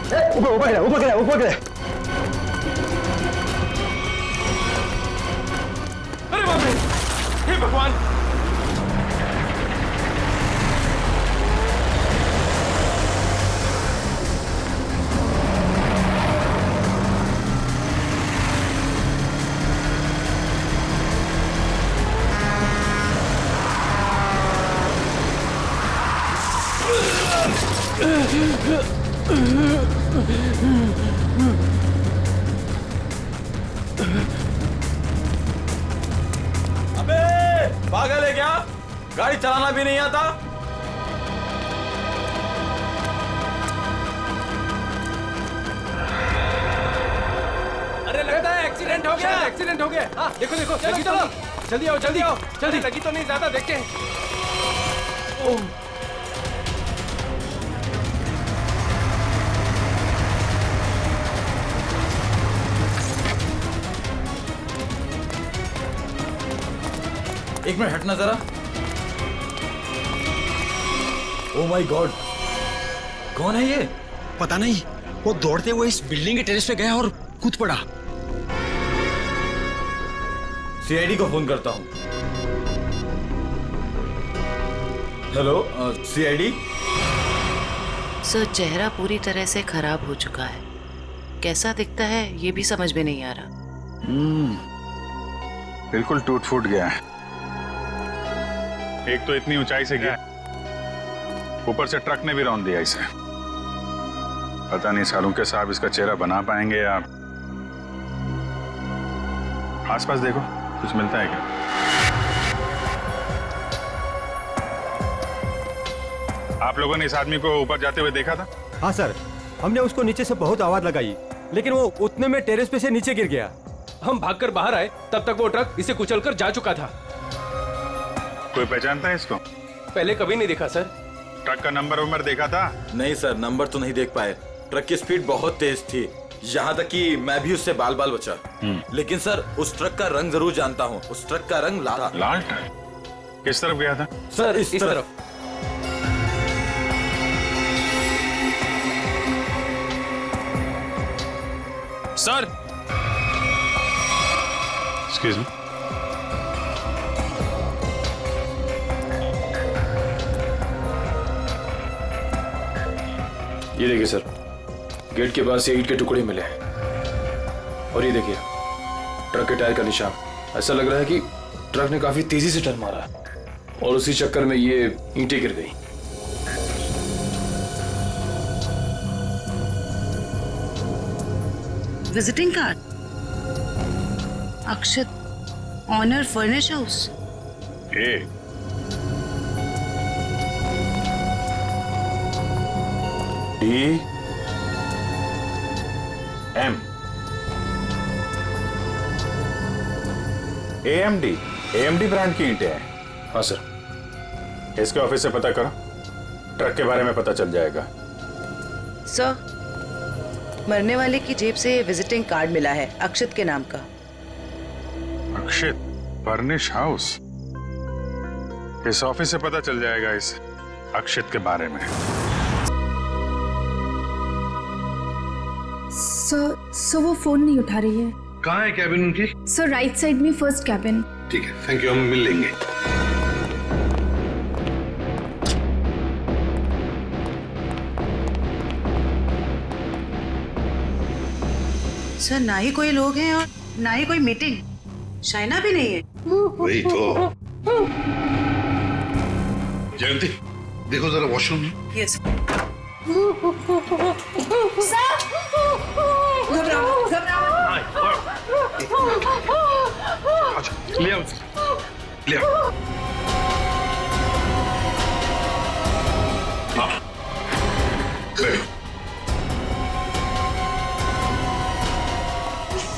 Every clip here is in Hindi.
ऊपर अरे बाप रे, हे भगवान। अबे पागल है क्या? गाड़ी चलाना भी नहीं आता? अरे लगता है एक्सीडेंट हो गया। एक्सीडेंट हो गया। हाँ देखो देखो, चलो, लगी तो चलो। नहीं। जल्दी आओ जल्दी आओ जल्दी। लगी तो नहीं, ज्यादा देखते हैं। ओह एक मिनट हटना जरा। ओ माय गॉड, कौन है ये? पता नहीं, वो दौड़ते हुए इस बिल्डिंग के टेरेस पे गया और कूद पड़ा। सीआईडी को फोन करता हूँ। Hello CID. सर, चेहरा पूरी तरह से खराब हो चुका है। कैसा दिखता है ये भी समझ में नहीं आ रहा। बिल्कुल टूट फूट गया है। एक तो इतनी ऊंचाई से गिरा, ऊपर से ट्रक ने भी रौंद दिया इसे। पता नहीं सालू के साहब इसका चेहरा बना पाएंगे या। आसपास देखो, कुछ मिलता है क्या? आप लोगों ने इस आदमी को ऊपर जाते हुए देखा था? हाँ सर, हमने उसको नीचे से बहुत आवाज लगाई, लेकिन वो उतने में टेरेस पे से नीचे गिर गया। हम भागकर बाहर आए, तब तक वो ट्रक इसे कुचलकर जा चुका था। कोई पहचानता है इसको? पहले कभी नहीं देखा सर। ट्रक का नंबर देखा था? नहीं सर, नंबर तो नहीं देख पाए। ट्रक की स्पीड बहुत तेज थी, यहाँ तक कि मैं भी उससे बाल बाल बचा। लेकिन सर, उस ट्रक का रंग जरूर जानता हूँ। उस ट्रक का रंग लाल था। लाल ट्रक? किस तरफ गया था? सर इस तरफ। Sir excuse me. ये देखिए सर, गेट के पास ये ईंट के टुकड़े मिले हैं। और ये देखिए ट्रक के टायर का निशान। ऐसा लग रहा है कि ट्रक ने काफी तेजी से टर्न मारा और उसी चक्कर में ये ईंटें गिर गई। Visiting card, Akshat, owner furnish house. DM AMD brand की ईंटें हैं। हाँ सर। इसके ऑफिस से पता करो, ट्रक के बारे में पता चल जाएगा। सर, मरने वाले की जेब से विजिटिंग कार्ड मिला है, अक्षत के नाम का। अक्षित, फर्निश हाउस। इस ऑफिस से पता चल जाएगा इस अक्षित के बारे में। सर वो फोन नहीं उठा रही है। कहाँ है कैबिन उनकी? सर राइट साइड में फर्स्ट कैबिन। ठीक है, थैंक यू, हम मिल लेंगे। सर, ना ही कोई लोग हैं और ना ही कोई मीटिंग। शाइना भी नहीं है। वही तो। जयंती, देखो जरा वॉशरूम। यस। ले आओ, ले आओ। बैठो।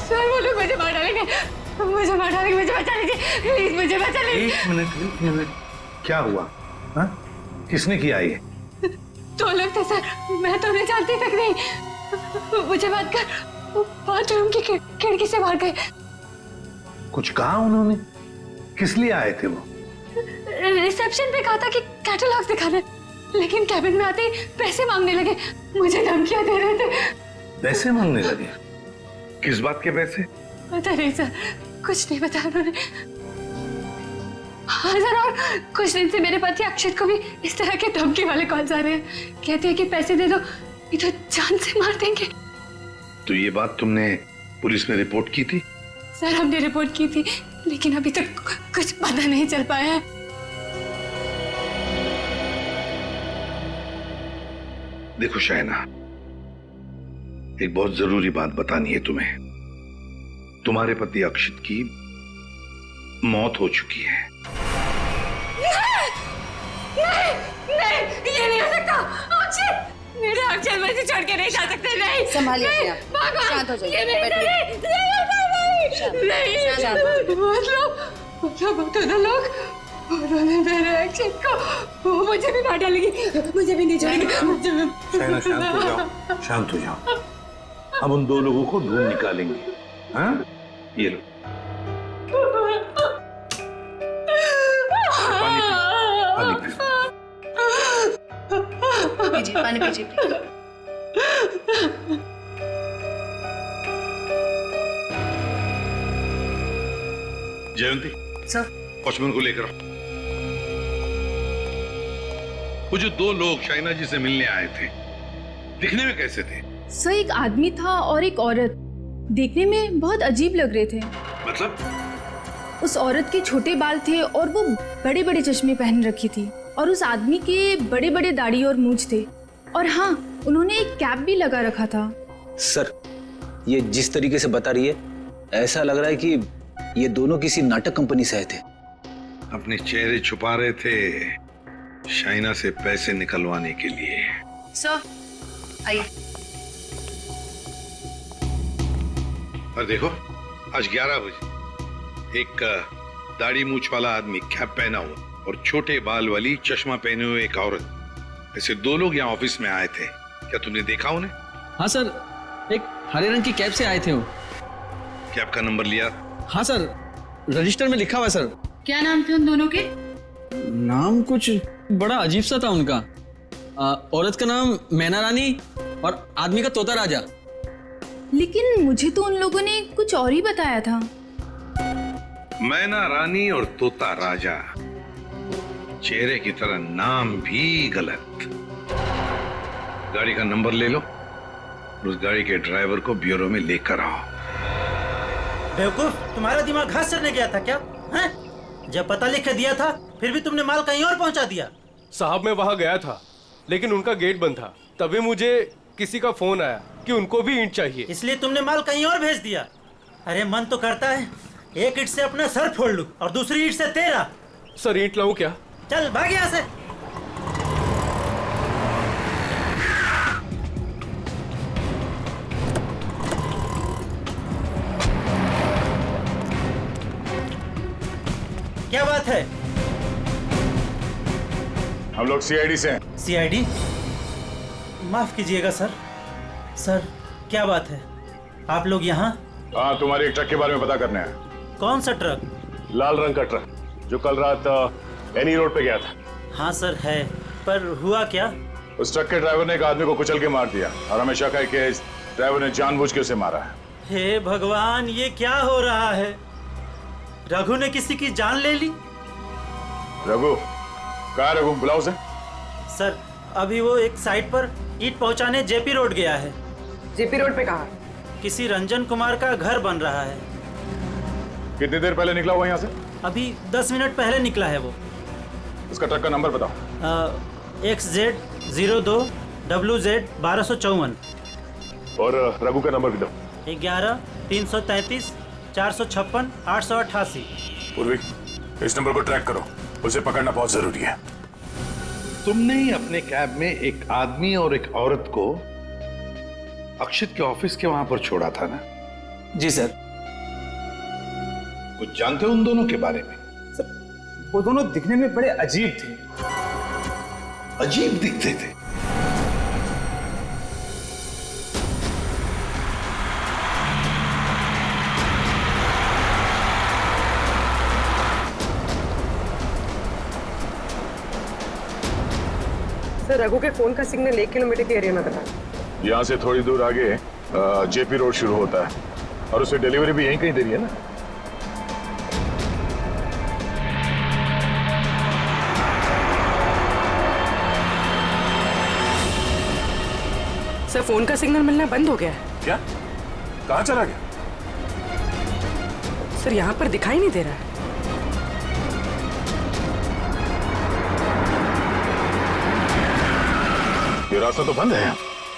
सर वो लोग मुझे मार डालेंगे, मुझे मार डालेंगे, मुझे बचा लीजिए प्लीज, मुझे बचा लीजिए। एक मिनट, क्या हुआ? हाँ? किसने किया ये? दो लोग थे सर, मैं तो उन्हें जानती तक नहीं। मुझे बात कर बाथरूम की खिड़की से मार गए। कुछ कहा उन्होंने? किस लिए आए थे वो? रिसेप्शन पे कहा था कि कैटलॉग्स दिखाने, लेकिन कैबिन में आते ही पैसे मांगने लगे, मुझे धमकियां दे रहे थे। पैसे मांगने लगे? किस बात के पैसे? पता नहीं सर, कुछ नहीं बताया उन्होंने। हाँ सर, और कुछ दिन से मेरे पति अक्षत को भी इस तरह के धमकी वाले कॉल्स आ रहे हैं। कहते हैं कि पैसे दे दो, ये तो जान से मार देंगे। तो ये बात तुमने पुलिस में रिपोर्ट की थी? सर हमने रिपोर्ट की थी, लेकिन अभी तक कुछ पता नहीं चल पाया है। देखो शाइना, एक बहुत जरूरी बात बतानी है तुम्हें। तुम्हारे पति अक्षित की मौत हो चुकी है। नहीं, ये नहीं हो सकता। अक्षत, मेरे अक्षत मुझे छोड़ के नहीं जा सकते। नहीं, संभालिए नहीं, अपने आप। भगवान, शांत हो जाइए, ये नहीं, बैठिए। नहीं, शांत हो जाइए। मतलब दोनों लोग, उन्होंने मेरे अक्षत को, वो मुझे भी मार डालेगी, मुझे भी नहीं छोड़ेगी। शाइना शांत हो जाओ, शांत हो जाओ। हम उन दो लोगों को ढूंढ निकालेंगे। हाँ, ये लो पानी पियो, पानी पियो। पीजिए, पानी पीजिए प्लीज। जयंती, सर, वॉचमैन को लेकर आओ। वो जो दो लोग शाइना जी से मिलने आए थे, दिखने में कैसे थे? सर एक आदमी था और एक औरत, देखने में बहुत अजीब लग रहे थे। मतलब? उस औरत के छोटे बाल थे और वो बड़े बड़े चश्मे पहन रखी थी, और उस आदमी के बड़े बड़े दाढ़ी और मूंछ थे, और हाँ उन्होंने एक कैप भी लगा रखा था। सर, ये जिस तरीके से बता रही है, ऐसा लग रहा है कि ये दोनों किसी नाटक कंपनी से आए थे। अपने चेहरे छुपा रहे थे शाइना से पैसे निकलवाने के लिए। सर आइए। और देखो, आज 11 बजे एक दाढ़ी मूछ वाला आदमी, कैप पहना हुआ और छोटे बाल वाली चश्मा पहने हुए एक औरत, ऐसे दो लोग यहाँ ऑफिस में आए थे। क्या तुमने देखा उन्हें? हाँ सर, एक हरे रंग की कैब से आए थे वो। कैब का नंबर लिया? हाँ सर, रजिस्टर में लिखा हुआ है सर। क्या नाम थे उन दोनों के? नाम कुछ बड़ा अजीब सा था उनका। औरत का नाम मैना रानी और आदमी का तोता राजा। लेकिन मुझे तो उन लोगों ने कुछ और ही बताया था। मैना रानी और तोता राजा, चेहरे की तरह नाम भी गलत। गाड़ी का नंबर ले लो और उस गाड़ी के ड्राइवर को ब्यूरो में लेकर आओ। बेवकूफ, तुम्हारा दिमाग घास चढ़ने गया था क्या? हैं? जब पता लिख के दिया था, फिर भी तुमने माल कहीं और पहुंचा दिया। साहब मैं वहां गया था, लेकिन उनका गेट बंद था। तभी मुझे किसी का फोन आया कि उनको भी ईंट चाहिए, इसलिए तुमने माल कहीं और भेज दिया। अरे मन तो करता है एक ईंट से अपना सर फोड़ लूं और दूसरी ईंट से तेरा। सर ईंट लाऊं क्या? चल भाग यहाँ से। क्या बात है? हम लोग सीआईडी से हैं। सीआईडी? माफ कीजिएगा सर। सर क्या बात है, आप लोग यहाँ? हाँ, तुम्हारे एक ट्रक के बारे में पता करने हैं। कौन सा ट्रक? लाल रंग का ट्रक जो कल रात एनी रोड पे गया था। हाँ सर है, पर हुआ क्या? उस ट्रक के ड्राइवर ने एक आदमी को कुचल के मार दिया और हमें शक है कि इस ड्राइवर ने जानबूझ के उसे मारा है। हे भगवान, ये क्या हो रहा है? रघु ने किसी की जान ले ली? रघु? कहाँ रघु? बुलाओ उसे। सर अभी वो एक साइट पर ईंट पहुंचाने जेपी रोड गया है। जेपी रोड पे कहाँ? किसी रंजन कुमार का घर बन रहा है। कितनी देर पहले निकला हुआ यहाँ से? अभी 10 मिनट पहले निकला है वो। उसका ट्रक का नंबर बताओ। XZ02 WZ 1254। और रघु का नंबर भी दो। 11 333 456 888। पूर्वी, इस नंबर को ट्रैक करो, उसे पकड़ना बहुत जरूरी है। तुमने ही अपने कैब में एक आदमी और एक औरत को अक्षित के ऑफिस के वहां पर छोड़ा था ना? जी सर। कुछ जानते हो उन दोनों के बारे में? सर, वो दोनों दिखने में बड़े अजीब थे। अजीब दिखते थे? सर सर रघु के फोन का सिग्नल 1 किलोमीटर के एरिया में बता। यहाँ से थोड़ी दूर आगे जेपी रोड शुरू होता है और उसे डिलीवरी भी यहीं कहीं दे रही है ना। सर फोन का सिग्नल मिलना बंद हो गया है। क्या? कहाँ चला गया? सर यहाँ पर दिखाई नहीं दे रहा है। ये रास्ता तो बंद है।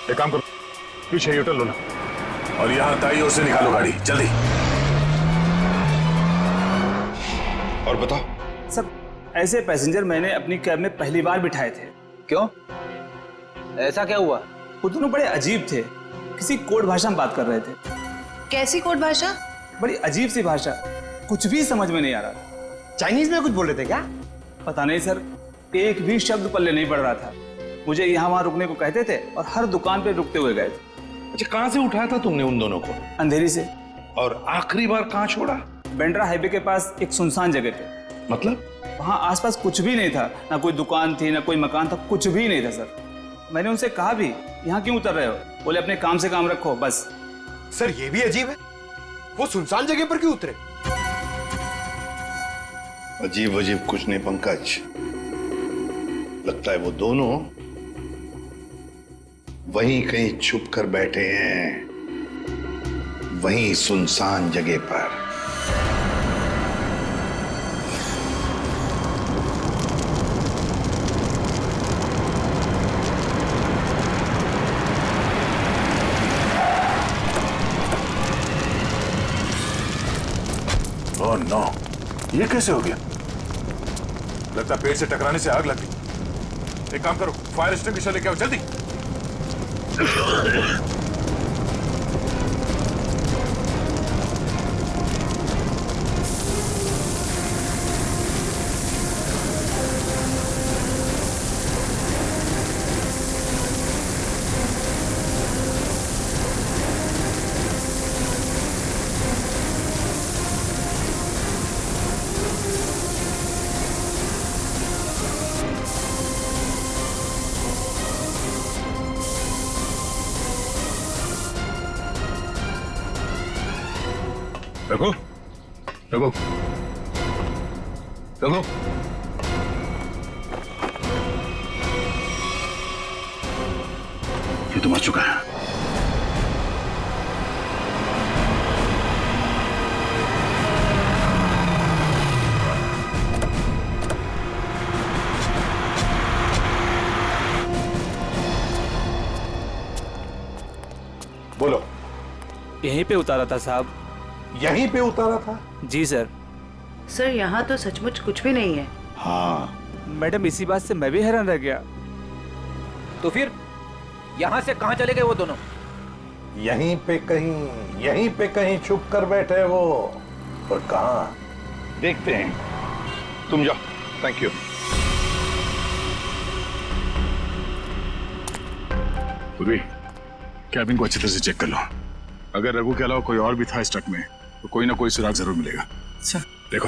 एक काम करो, पीछे यूटर्न लो ना और यहाँ दाई ओर से निकालो गाड़ी, जल्दी। और बताओ। सर ऐसे पैसेंजर मैंने अपनी कैब में पहली बार बिठाए थे। क्यों? ऐसा क्या हुआ? वो दोनों बड़े अजीब थे, किसी कोड भाषा में बात कर रहे थे। कैसी कोड भाषा? बड़ी अजीब सी भाषा, कुछ भी समझ में नहीं आ रहा। चाइनीज में कुछ बोल रहे थे क्या? पता नहीं सर, एक भी शब्द पल्ले नहीं पड़ रहा था। मुझे यहाँ वहाँ रुकने को कहते थे और हर दुकान पे रुकते हुए गए थे। अच्छा, कहाँ से उठाया था तुमने उन दोनों को? अंधेरी से। और आखिरी बार कहाँ छोड़ा? बेंड्रा हाईवे के पास एक सुनसान जगह पे। मतलब? वहाँ आसपास कुछ भी नहीं था, ना कोई दुकान थी ना कोई मकान था, कुछ भी नहीं था सर। मैंने उनसे कहा भी यहाँ क्यों उतर रहे हो? बोले अपने काम से काम रखो बस। सर ये भी अजीब है, वो सुनसान जगह पर क्यों उतरे? अजीब अजीब कुछ नहीं पंकज, लगता है वो दोनों वहीं कहीं छुप कर बैठे हैं, वहीं सुनसान जगह पर। ओह नो, ये कैसे हो गया? लगता है पेड़ से टकराने से आग लग गई। एक काम करो, फायर एक्सटिंग्विशर लेके आओ जल्दी। रघु, रघु, रघु, ये तो मर चुका है। बोलो। यहीं पे उतारा था साहब। यहीं पे उतारा था? जी सर। सर यहाँ तो सचमुच कुछ भी नहीं है। हाँ मैडम, इसी बात से मैं भी हैरान रह गया। तो फिर यहाँ से कहाँ चले गए वो दोनों? यहीं पे कहीं छुप कर बैठे वो। और कहाँ देखते हैं, तुम जाओ। Thank you. कैबिन को अच्छी तरह से चेक कर लो। अगर रघु के अलावा कोई और भी था इस ट्रक में तो कोई ना कोई सुराग जरूर मिलेगा। अच्छा देखो।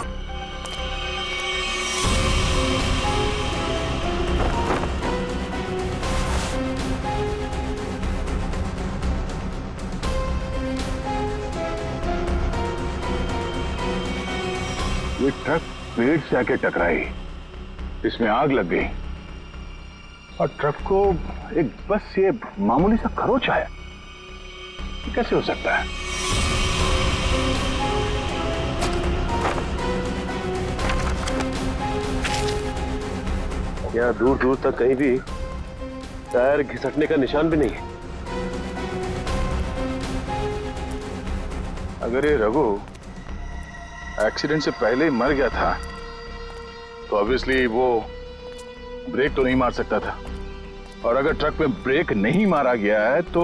ये ट्रक पेड़ से आके टकराई, इसमें आग लग गई और ट्रक को एक बस ये मामूली सा खरोच आया। ये कैसे हो सकता है? यहाँ दूर दूर तक कहीं भी टायर घिसटने का निशान भी नहीं है। अगर ये रघु एक्सीडेंट से पहले ही मर गया था तो ऑब्वियसली वो ब्रेक तो नहीं मार सकता था, और अगर ट्रक में ब्रेक नहीं मारा गया है तो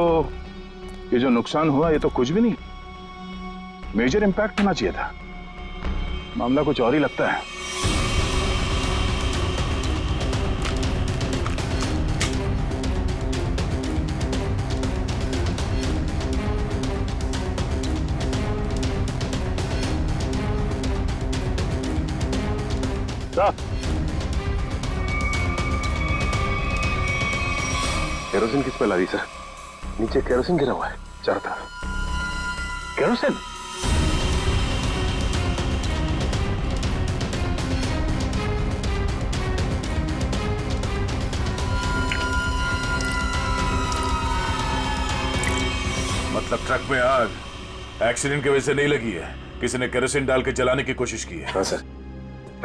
ये जो नुकसान हुआ ये तो कुछ भी नहीं, मेजर इंपैक्ट होना चाहिए था। मामला कुछ और ही लगता है। केरोसिन की स्मेल आ रही सर। नीचे केरोसिन गिरा हुआ है चारों तरफ। केरोसिन? मतलब ट्रक में आग एक्सीडेंट की वजह से नहीं लगी है, किसी ने केरोसिन डाल के जलाने की कोशिश की है। हाँ सर,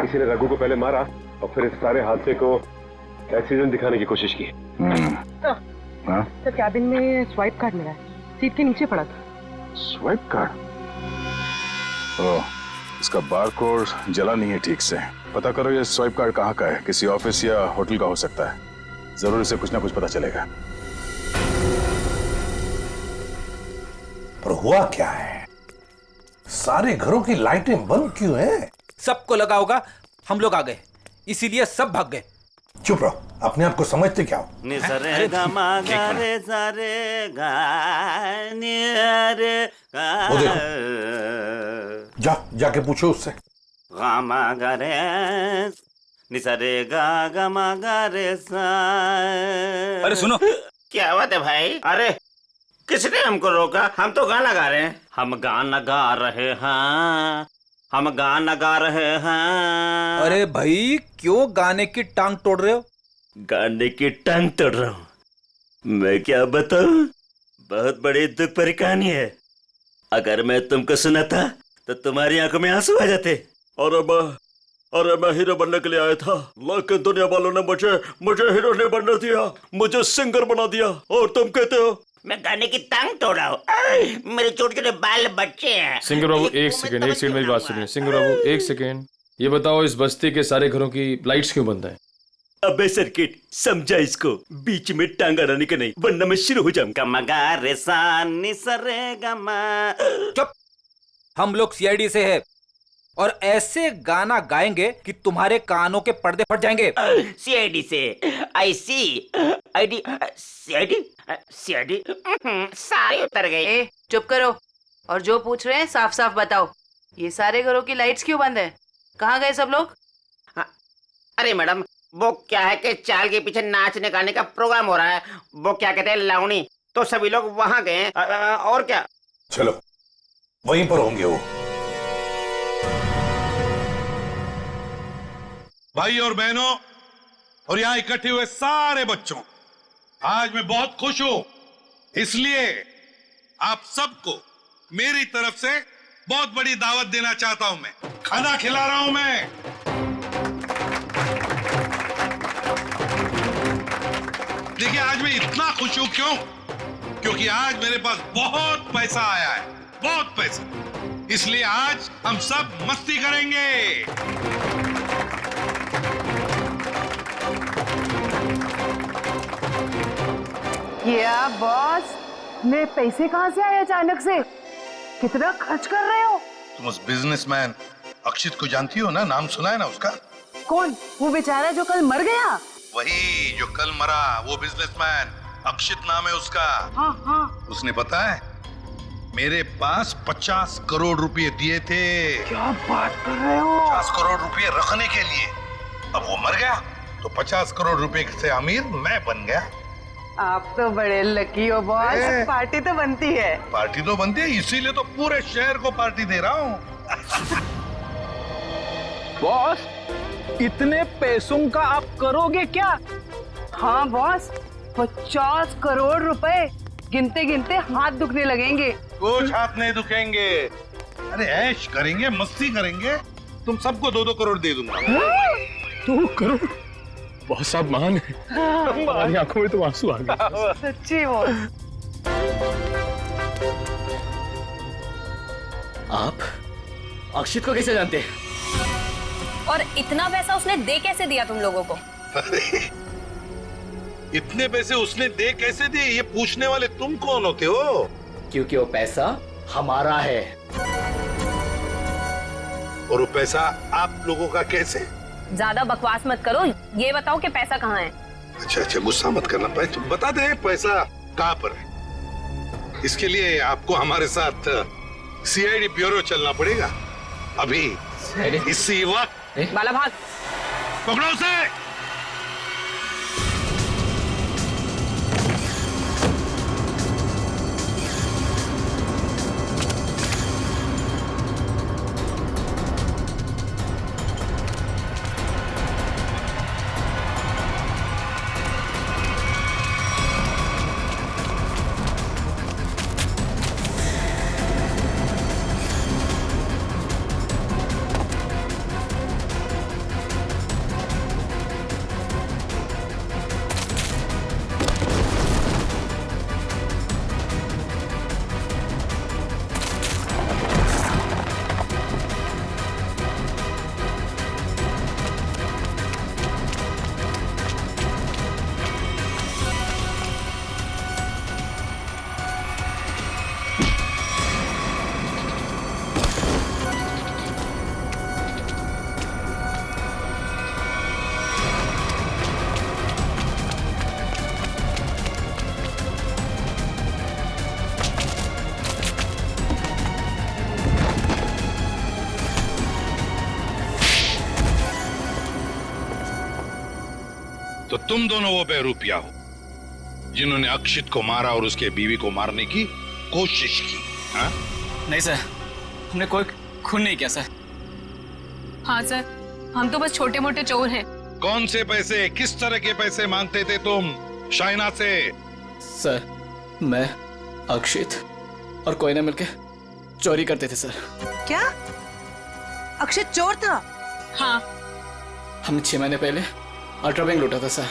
किसी ने रघु को पहले मारा और फिर इस सारे हादसे को एक्सीडेंट दिखाने की कोशिश की। तो कैबिन में स्वाइप कार्ड मिला है, सीट के नीचे पड़ा था। Swipe card? ओह, इसका बारकोड जला नहीं है ठीक से। पता करो ये स्वाइप कार्ड कहाँ का है, किसी ऑफिस या होटल का हो सकता है। जरूर इसे कुछ ना कुछ पता चलेगा। पर हुआ क्या है? सारे घरों की लाइटें बंद क्यों हैं? सबको लगा होगा हम लोग आ गए, इसीलिए सब भाग गए। चुप रहो, अपने आप को समझते क्या हो? वो देखो, जाके पूछो उससे। अरे सुनो, क्या बात है भाई? अरे किसने हमको रोका? हम तो गाना गा रहे हैं। हम गाना गा रहे हैं, हम गाना गा रहे हैं। अरे भाई क्यों गाने की टांग तोड़ रहे हो? गाने की टांग तोड़ रहा हूँ? मैं क्या बताऊं, बहुत बड़ी दुख भरी कहानी है। अगर मैं तुमको सुनाता तो तुम्हारी आंखों में आंसू आ जाते। अरे मैं हीरो बनने के लिए आया था, लेकिन दुनिया वालों ने मुझे हीरो नहीं बनने दिया, मुझे सिंगर बना दिया। और तुम कहते हो मैं गाने की टांग तोड़ रहा हूँ? मेरे छोटे छोटे बाल बच्चे हैं। सिंगर बाबू एक सेकंड मेरी बात सुनिए। सिंगर बाबू एक सेकंड, ये बताओ इस बस्ती के सारे घरों की लाइट्स क्यों बंद है? अबे सर्किट, समझा इसको, बीच में टांग अड़ाने का नहीं, वरना मैं शुरू हो जाऊंगा। मगा रे सा नि सा रे गा मा। चुप, हम लोग सीआईडी से है और ऐसे गाना गाएंगे कि तुम्हारे कानों के पर्दे फट जाएंगे। सीआईडी से? आई सी आईडी सीआईडी सीआईडी सारे उतर गए। चुप करो और जो पूछ रहे हैं साफ साफ बताओ। ये सारे घरों की लाइट्स क्यों बंद है? कहाँ गए सब लोग? अरे मैडम, वो क्या है कि चाल के पीछे नाचने गाने का प्रोग्राम हो रहा है, वो क्या कहते हैं लावणी, तो सभी लोग वहां गए। और क्या? चलो वहीं पर होंगे वो। भाई और बहनों और यहाँ इकट्ठे हुए सारे बच्चों, आज मैं बहुत खुश हूं, इसलिए आप सबको मेरी तरफ से बहुत बड़ी दावत देना चाहता हूं। मैं खाना खिला रहा हूं। मैं देखिए, आज मैं इतना खुश हूं क्यों? क्योंकि आज मेरे पास बहुत पैसा आया है, बहुत पैसा। इसलिए आज हम सब मस्ती करेंगे। क्या बॉस, मेरे पैसे कहाँ से आए अचानक से? कितना खर्च कर रहे हो? तुम उस बिजनेसमैन अक्षित को जानती हो ना? नाम सुना है ना उसका? कौन? वो बेचारा जो कल मर गया? वही जो कल मरा, वो बिजनेसमैन अक्षित नाम है उसका। हाँ। उसने पता है मेरे पास 50 करोड़ रुपए दिए थे। क्या बात कर रहे हो? 50 करोड़ रुपए रखने के लिए। अब वो मर गया तो 50 करोड़ रुपए से अमीर मैं बन गया। आप तो बड़े लकी हो बॉस। पार्टी तो बनती है। पार्टी तो बनती है, इसीलिए तो पूरे शहर को पार्टी दे रहा हूँ। बॉस, इतने पैसों का आप करोगे क्या? हाँ बॉस, 50 करोड़ रुपए गिनते गिनते हाथ दुखने लगेंगे। कुछ हाथ नहीं दुखेंगे। अरे ऐश करेंगे, मस्ती करेंगे। तुम सबको 2-2 करोड़ दे दूंगा। 2 करोड़? बहुत साहब महान है। हमारी आंखों में तो आंसू आ गए। सच्ची बॉस। आप अक्षित को कैसे जानते हैं? और इतना पैसा उसने दे कैसे दिया तुम लोगों को? अरे इतने पैसे उसने दे कैसे दिए, ये पूछने वाले तुम कौन होते हो? क्योंकि वो पैसा हमारा है। और वो पैसा आप लोगों का कैसे? ज्यादा बकवास मत करो, ये बताओ कि पैसा कहाँ है? अच्छा, गुस्सा मत करना। पैसा बता दे, पैसा कहाँ पर है। इसके लिए आपको हमारे साथ सीआईडी ब्यूरो चलना पड़ेगा। अभी इसी वक्त। बाला भाग। पकड़ो उसे। तुम दोनों वो बेरूपिया हो जिन्होंने अक्षित को मारा और उसके बीवी को मारने की कोशिश की। हाँ? नहीं सर, हमने कोई खून नहीं किया सर। हाँ सर, हम तो बस छोटे मोटे चोर हैं। कौन से पैसे, किस तरह के पैसे मांगते थे तुम शाइना से? सर, मैं, अक्षित और कोई ना मिलके चोरी करते थे सर। क्या अक्षित चोर था? हाँ। हमने 6 महीने पहले अल्ट्रा बैंक लूटा था सर।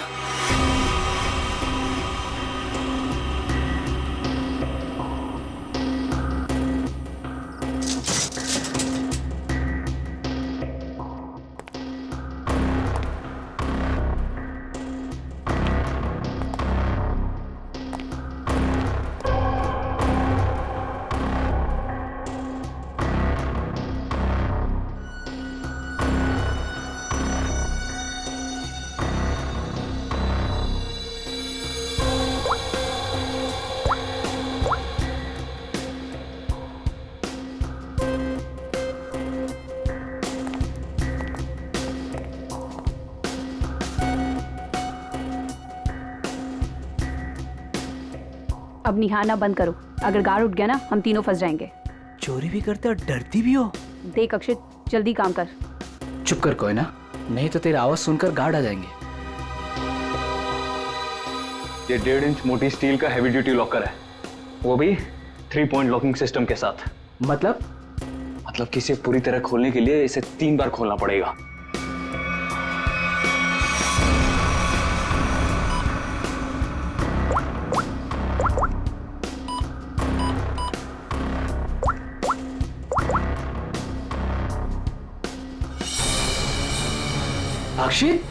अब निहारना बंद करो, अगर गार्ड उठ गया ना हम तीनों फंस जाएंगे। चोरी भी करते और डरती भी हो। देख अक्षित, जल्दी काम कर। चुप कर कोई ना, नहीं तो तेरी आवाज सुनकर गार्ड आ जाएंगे। ये 1.5 इंच मोटी स्टील का हैवी ड्यूटी लॉकर है, वो भी 3 पॉइंट लॉकिंग सिस्टम के साथ। मतलब कि इसे पूरी तरह खोलने के लिए इसे 3 बार खोलना पड़ेगा। अक्षित,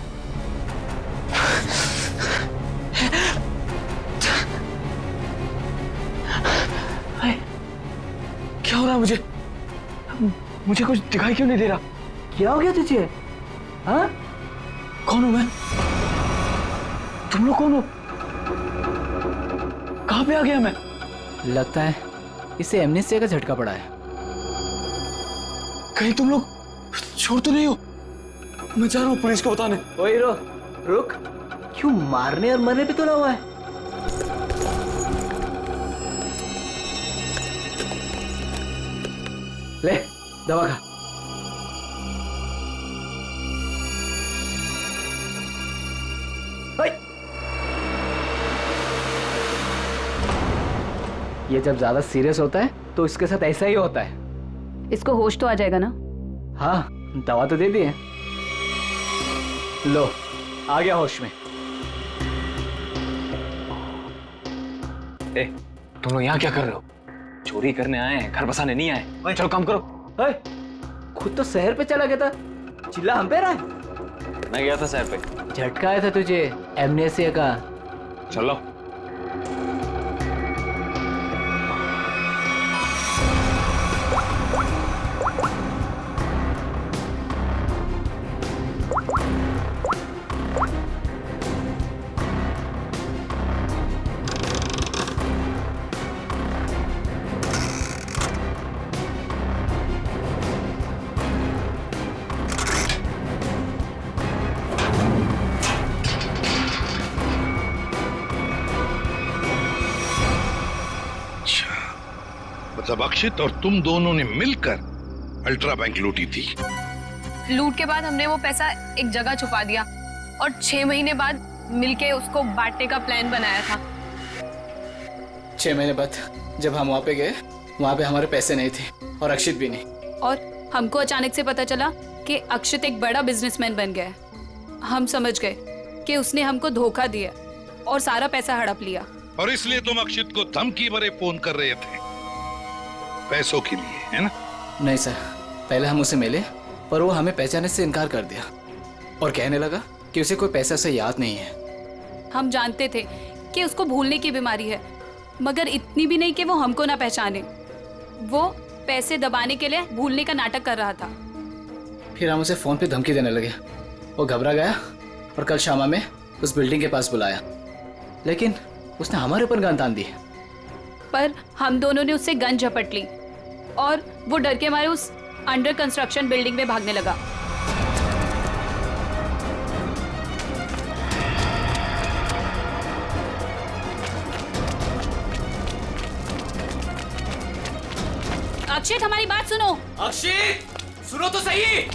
क्या हो रहा है? मुझे कुछ दिखाई क्यों नहीं दे रहा? क्या हो गया तुझे? हाँ? कौन हूं मैं? तुम लोग कौन हो? कहां पे आ गया मैं? लगता है इसे एमनेस्टिया का झटका पड़ा है। कहीं तुम लोग छोड़ तो नहीं हो? मैं जा रहा हूँ पुलिस को बताने। ओए रुक, क्यों मारने और मरने पे तुला हुआ है? ले दवा खा। ये जब ज्यादा सीरियस होता है तो इसके साथ ऐसा ही होता है। इसको होश तो आ जाएगा ना? हाँ, दवा तो दे दी है। लो, आ गया होश में। तुम लोग यहाँ क्या कर रहे हो? चोरी करने आए हैं, घर बसाने नहीं आए। चलो काम करो। खुद तो शहर पे चला गया था, चिल्ला हम पे रहा है। मैं गया था शहर पे। झटका आया था तुझे एमनेस्टिया का। चलो। मतलब अक्षित और तुम दोनों ने मिलकर अल्ट्रा बैंक लूटी थी। लूट के बाद हमने वो पैसा एक जगह छुपा दिया और 6 महीने बाद मिलके उसको बांटने का प्लान बनाया था। 6 महीने बाद जब हम वहाँ पे गए, वहाँ पे हमारे पैसे नहीं थे और अक्षित भी नहीं। और हमको अचानक से पता चला कि अक्षित एक बड़ा बिजनेसमैन बन गया है। हम समझ गए कि उसने हमको धोखा दिया और सारा पैसा हड़प लिया। और इसलिए तुम अक्षित को धमकी भरे फोन कर रहे थे पैसों के लिए, है ना? नहीं सर, पहले हम उसे मिले पर वो हमें पहचानने से इनकार कर दिया और कहने लगा कि उसे कोई पैसा से याद नहीं है। हम जानते थे कि उसको भूलने की बीमारी है, मगर इतनी भी नहीं कि वो हमको ना पहचाने। वो पैसे दबाने के लिए भूलने का नाटक कर रहा था। फिर हम उसे फोन पे धमकी देने लगे। वो घबरा गया और कल शामा में उस बिल्डिंग के पास बुलाया, लेकिन उसने हमारे ऊपर गन तान दी। पर हम दोनों ने उससे गन झपट ली और वो डर के मारे उस अंडर कंस्ट्रक्शन बिल्डिंग में भागने लगा। अक्षित हमारी बात सुनो। अक्षित सुनो तो सही।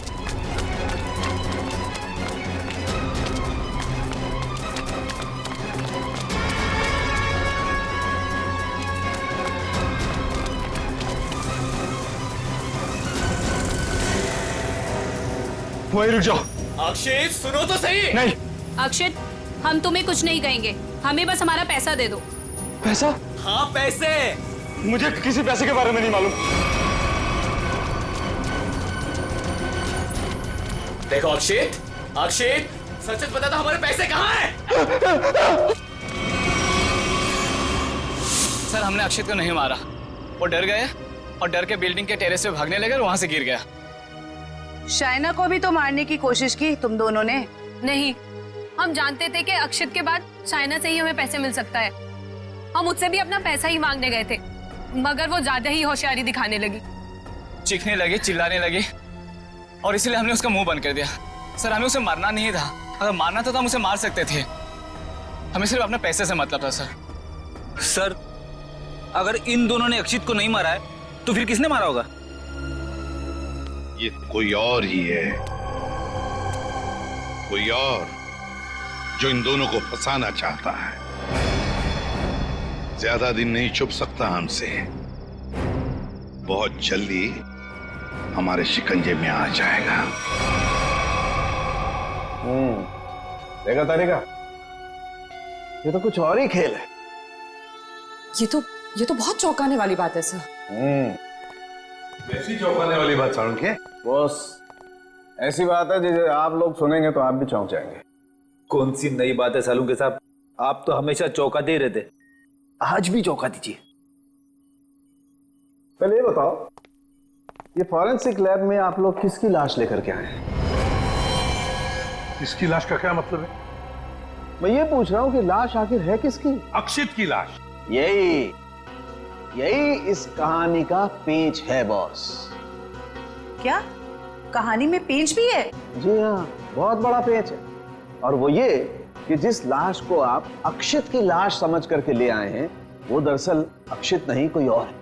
वहीं रुक जाओ। अक्षित सुनो तो सही। नहीं। अक्षित हम तुम्हें कुछ नहीं कहेंगे, हमें बस हमारा पैसा दे दो। पैसा? हाँ पैसे। मुझे किसी पैसे के बारे में नहीं मालूम। देखो अक्षित, अक्षित सच सच बता दो हमारे पैसे कहाँ हैं? सर हमने अक्षित को नहीं मारा, वो डर गया और डर के बिल्डिंग के टेरेस पे भागने लगे और वहां से गिर गया। शाइना को भी तो मारने की कोशिश की तुम दोनों ने। नहीं, हम जानते थे कि अक्षित के बाद शाइना से ही हमें पैसे मिल सकता है। हम उससे भी अपना पैसा ही मांगने गए थे, मगर वो ज्यादा ही होशियारी दिखाने लगी, चीखने लगी, चिल्लाने लगी और इसलिए हमने उसका मुंह बंद कर दिया। सर हमें उसे मारना नहीं था, अगर मारना था तो हम उसे मार सकते थे, हमें सिर्फ अपने पैसे से मतलब था। सर अगर इन दोनों ने अक्षित को नहीं मारा है तो फिर किसने मारा होगा? ये कोई और ही है, कोई और जो इन दोनों को फंसाना चाहता है। ज्यादा दिन नहीं छुप सकता हमसे, बहुत जल्दी हमारे शिकंजे में आ जाएगा। देखा तारिका, ये तो कुछ और ही खेल है। ये तो बहुत चौंकाने वाली बात है सर। वैसी चौंकाने वाली बात सारुण के? बॉस, ऐसी बात है जिसे आप लोग सुनेंगे तो आप भी चौंक जाएंगे। कौन सी नई बात है सालू के साहब? आप तो हमेशा चौंकाते ही रहते, आज भी चौंका दीजिए। पहले ये बताओ, ये फॉरेंसिक लैब में आप लोग किसकी लाश लेकर के आए हैं? इसकी लाश का क्या मतलब है? मैं ये पूछ रहा हूं कि लाश आखिर है किसकी? अक्षित की लाश। यही इस कहानी का पेंच है बॉस। क्या कहानी में पेंच भी है? जी हाँ, बहुत बड़ा पेंच है। और वो ये कि जिस लाश को आप अक्षित की लाश समझ करके ले आए हैं, वो दरअसल अक्षित नहीं कोई और है।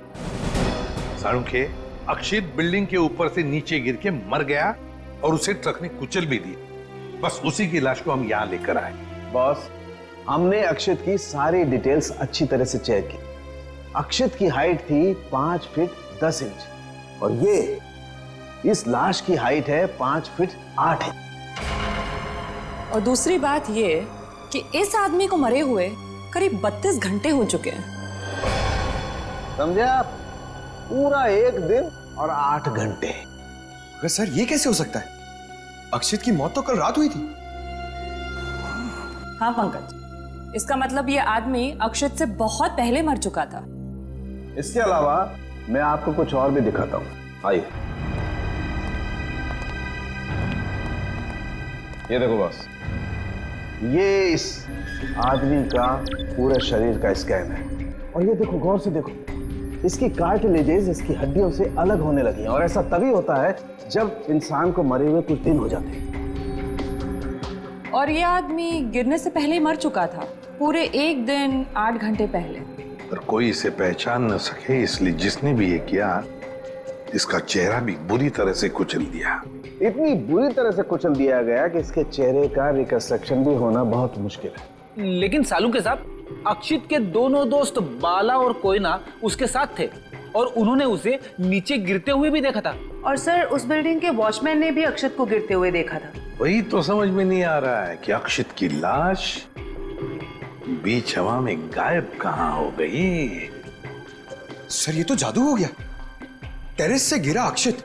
सारुण के, अक्षित बिल्डिंग के ऊपर से नीचे गिर के मर गया और उसे ट्रक ने कुचल भी दिया। बस उसी की लाश को हम यहाँ लेकर आए। बॉस, हमने अक्षित की सारी डिटेल्स अच्छी तरह से चेक की। अक्षित की हाइट थी 5 फीट 10 इंच और ये इस लाश की हाइट है 5 फीट 8 इंच। और दूसरी बात ये कि इस आदमी को मरे हुए करीब 32 घंटे हो चुके हैं। समझे आप? पूरा 1 दिन और 8 घंटे। अगर सर ये कैसे हो सकता है? अक्षित की मौत तो कल रात हुई थी। हाँ पंकज, इसका मतलब ये आदमी अक्षित से बहुत पहले मर चुका था। इसके अलावा मैं आपको कुछ और भी दिखाता हूं। आइए, ये देखो बॉस, ये इस आदमी का पूरे शरीर का स्कैन है। और ये देखो, गौर से देखो, इसकी कार्टिलेजेस इसकी हड्डियों से अलग होने लगी हैं। और ऐसा तभी होता है जब इंसान को मरे हुए कुछ दिन हो जाते हैं। और ये आदमी गिरने से पहले ही मर चुका था, पूरे 1 दिन 8 घंटे पहले। पर कोई इसे पहचान न सके, इसलिए जिसने भी ये किया, इसका चेहरा भी बुरी तरह से कुचल दिया। इतनी बुरी तरह से कुचल दिया गया कि इसके चेहरे का रिकंस्ट्रक्शन भी होना बहुत मुश्किल है। लेकिन सालू के साहब, अक्षित के दोनों दोस्त बाला और कोयना उसके साथ थे और उन्होंने उसे नीचे गिरते हुए भी देखा था। और सर, उस बिल्डिंग के वॉचमैन ने भी अक्षित को गिरते हुए देखा था। वही तो समझ में नहीं आ रहा है कि अक्षित की लाश बीच हवा में गायब कहां हो गई। सर ये तो जादू हो गया। टेरेस से गिरा अक्षित,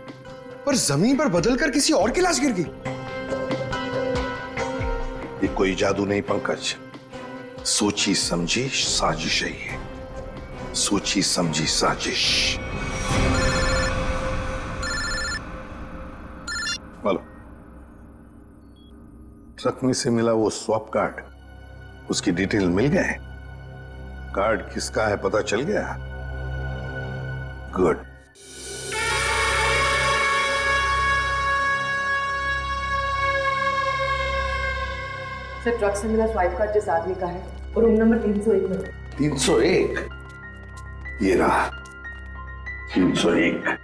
पर जमीन पर बदलकर किसी और की लाश गिर गई। ये कोई जादू नहीं पंकज, सोची समझी साजिश है ये, सोची समझी साजिश। बोलो, ट्रक में से मिला वो स्वैप कार्ड, उसकी डिटेल मिल गए? कार्ड किसका है पता चल गया? गुड। सर, ट्रक से मिला स्वाइप कार्ड जिस आदमी का है वो रूम नंबर 301 में। 301? ये रहा। 301।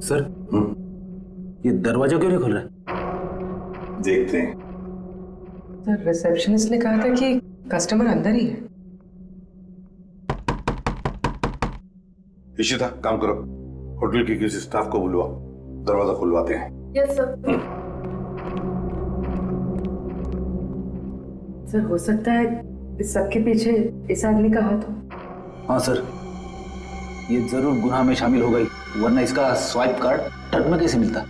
सर ये दरवाजा क्यों नहीं खुल रहा? देखते हैं। सर रिसेप्शनिस्ट ने कहा था कि कस्टमर अंदर ही है। इशिता काम करो, होटल के किसी स्टाफ को बुलवाओ, दरवाजा खुलवाते हैं। Yes sir. सर हो सकता है इस सबके पीछे इस आदमी का हाथ हो। हाँ सर, ये जरूर गुनाह में शामिल हो गई, वरना इसका स्वाइप कार्ड ट्रक में कैसे मिलता?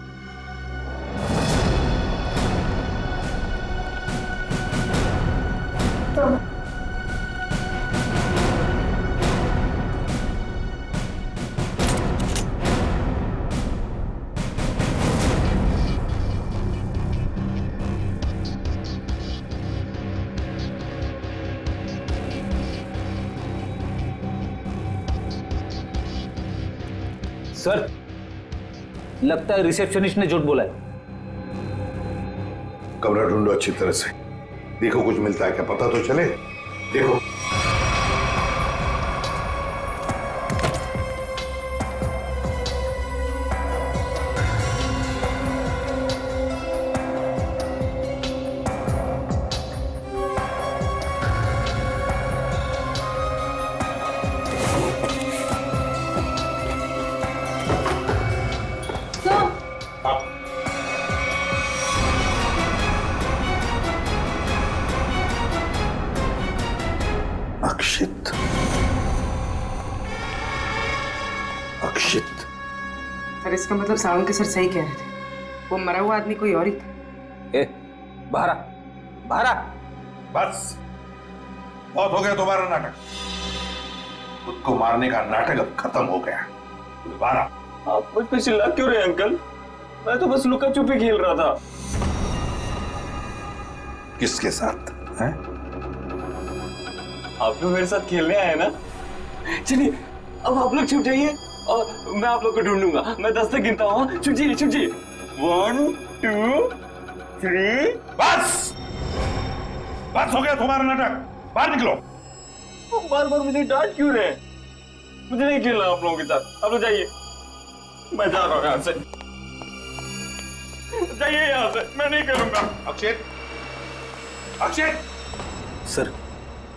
सर लगता है रिसेप्शनिस्ट ने झूठ बोला है। कमरा ढूंढो अच्छी तरह से, देखो कुछ मिलता है क्या, पता तो चले। देखो अक्षित, अक्षित। सर इसका मतलब सावंत के सर सही कह रहे थे, वो मरा हुआ आदमी कोई और ही था। ए, बाहर बाहर। बस बहुत हो गया तुम्हारा नाटक, खुद को मारने का नाटक अब खत्म हो गया। दोबारा आप मुझ पे चिल्ला क्यों रहे अंकल? मैं तो बस लुका छुपी खेल रहा था। किसके साथ हैं? आप लोग मेरे साथ खेलने आए ना? चलिए अब आप लोग छुप जाइए और मैं आप लोग को ढूंढूंगा। मैं 10 तक गिनता हूँ। छुप जाइए, छुप जाइए। 1 2 3। बस बस हो गया तुम्हारा नाटक, बाहर निकलो। बार बार मुझे डांट क्यों रहे? मुझे नहीं खेलना आप लोगों के साथ। आप लोग जाइए, मैं जा रहा हूँ यहाँ से। जाइए यहाँ से, मैं नहीं करूंगा। अक्षित, अक्षित। सर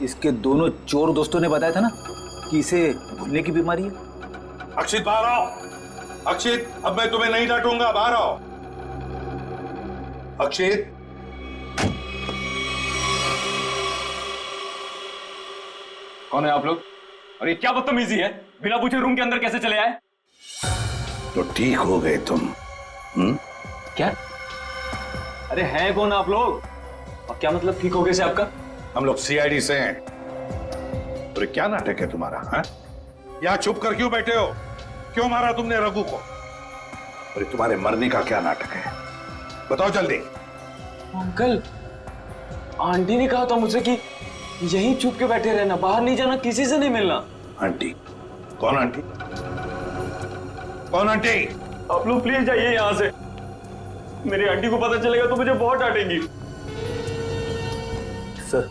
इसके दोनों चोर दोस्तों ने बताया था ना कि इसे भूलने की बीमारी है। अक्षित बाहर आओ। अक्षित अब मैं तुम्हें नहीं डांटूंगा, बाहर आओ। अक्षित, कौन है आप लोग? और ये क्या बदतमीजी है? बिना पूछे रूम के अंदर कैसे चले आए? तो ठीक हो गए तुम। क्या? अरे हैं कौन आप लोग? और क्या मतलब ठीक हो गए से आपका? हम लोग सीआईडी से हैं। और क्या नाटक है तुम्हारा? हाँ, यहाँ छुप कर क्यों बैठे हो? क्यों मारा तुमने रघु को? और तुम्हारे मरने का क्या नाटक है, बताओ जल्दी। अंकल, आंटी ने कहा था मुझसे कि यहीं छुप के बैठे रहना, बाहर नहीं जाना, किसी से नहीं मिलना। आंटी? कौन आंटी? कौन आंटी? आप लोग प्लीज जाइए यहाँ से। मेरी आंटी को पता चलेगा तो मुझे बहुत डांटेंगी। सर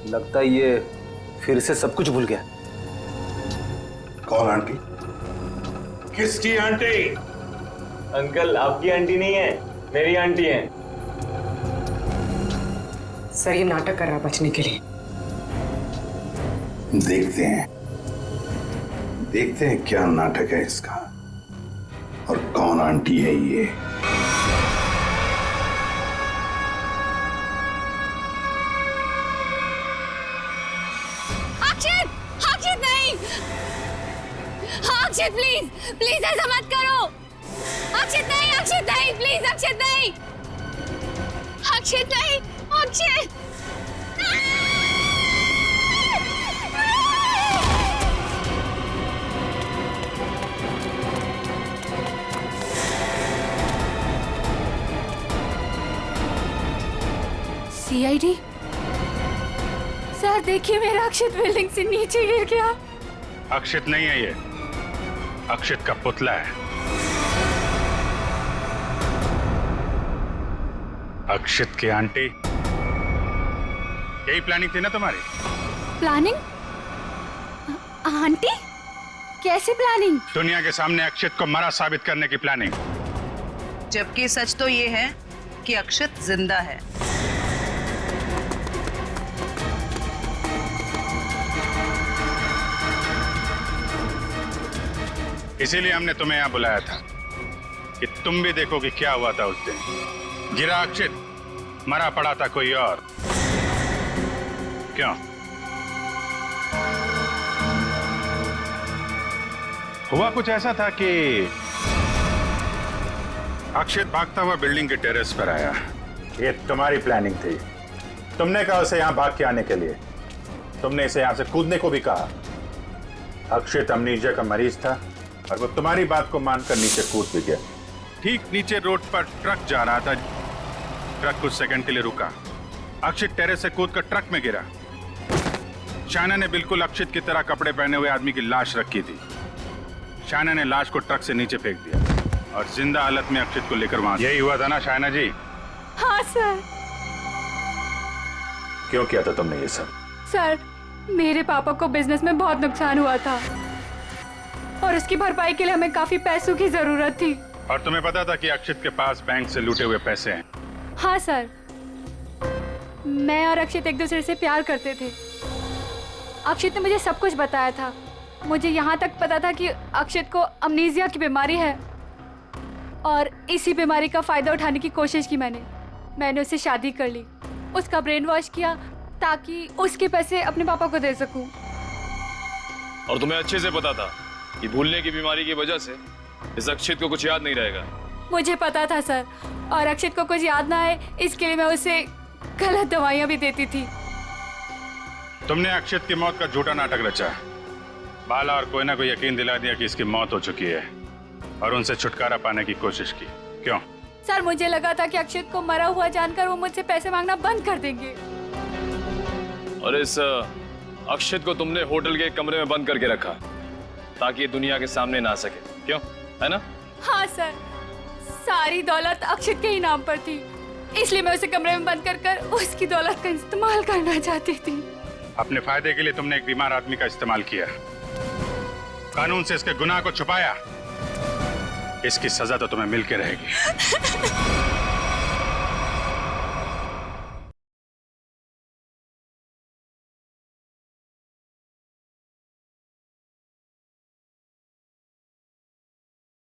लगता है ये फिर से सब कुछ भूल गया। कौन आंटी? किसकी आंटी? अंकल आपकी आंटी नहीं है, मेरी आंटी है। सर ये नाटक कर रहा बचने के लिए। देखते हैं क्या नाटक है इसका और कौन आंटी है ये। अक्षित, अक्षित नहीं, अक्षित प्लीज, प्लीज ऐसा मत करो। अक्षित नहीं, अक्षित नहीं, प्लीज अक्षित नहीं, अक्षित नहीं, अक्षित। सीआईडी सर, देखिए मेरा अक्षित बिल्डिंग से नीचे गिर गया। अक्षित नहीं है ये, अक्षित का पुतला है। अक्षित की आंटी, यही प्लानिंग थी ना तुम्हारी? प्लानिंग? आंटी? कैसे प्लानिंग? दुनिया के सामने अक्षित को मरा साबित करने की प्लानिंग। जबकि सच तो ये है कि अक्षित जिंदा है। इसीलिए हमने तुम्हें यहां बुलाया था कि तुम भी देखो कि क्या हुआ था उस दिन। गिरा अक्षित, मरा पड़ा था कोई और। क्यों? हुआ कुछ ऐसा था कि अक्षित भागता हुआ बिल्डिंग के टेरेस पर आया। ये तुम्हारी प्लानिंग थी। तुमने कहा उसे यहां भाग के आने के लिए। तुमने इसे यहां से कूदने को भी कहा। अक्षित अमनीजिया का मरीज था और वो तुम्हारी बात को मानकर नीचे कूद भी गया। ठीक नीचे रोड पर ट्रक जा रहा था। ट्रक कुछ सेकंड के लिए रुका। अक्षित टेरेस से कूदकर ट्रक में गिरा। शायना ने बिल्कुल अक्षित की तरह कपड़े पहने हुए आदमी की लाश रखी थी। शायना ने लाश को ट्रक से नीचे फेंक दिया और जिंदा हालत में अक्षित को लेकर वहां। यही हुआ था ना शायना जी? हाँ सर। क्यों किया था तुमने ये सब? सर, मेरे पापा को बिजनेस में बहुत नुकसान हुआ था और उसकी भरपाई के लिए हमें काफी पैसों की जरूरत थी। और तुम्हें पता था कि अक्षित के पास बैंक से लूटे हुए पैसे हैं? हाँ सर, मैं और अक्षित एक दूसरे से प्यार करते थे। अक्षित ने मुझे सब कुछ बताया था। मुझे यहाँ तक पता था कि अक्षित को अमनीजिया की बीमारी है और इसी बीमारी का फायदा उठाने की कोशिश की मैंने उससे शादी कर ली, उसका ब्रेन वॉश किया ताकि उसके पैसे अपने पापा को दे सकूं। और तुम्हें अच्छे से पता था कि भूलने की बीमारी की वजह से इस अक्षित को कुछ याद नहीं रहेगा। मुझे पता था सर, और अक्षित को कुछ याद ना आए इसके लिए मैं उसे गलत दवाइयां भी देती थी। तुमने अक्षित की मौत का झूठा नाटक रचा। बाला और कोयना को यकीन दिला दिया कि इसकी मौत हो चुकी है और उनसे छुटकारा पाने की कोशिश की। क्यों? सर, मुझे लगा था कि अक्षित को मरा हुआ जानकर वो मुझसे पैसे मांगना बंद कर देंगे। और इस अक्षित को तुमने होटल के कमरे में बंद करके रखा ताकि ये दुनिया के सामने ना आ सके। क्यों? है ना? हाँ सर, सारी दौलत अक्षित के ही नाम पर थी, इसलिए मैं उसे कमरे में बंद कर उसकी दौलत का इस्तेमाल करना चाहती थी। अपने फायदे के लिए तुमने एक बीमार आदमी का इस्तेमाल किया, कानून से इसके गुनाह को छुपाया। इसकी सजा तो तुम्हें मिल के रहेगी।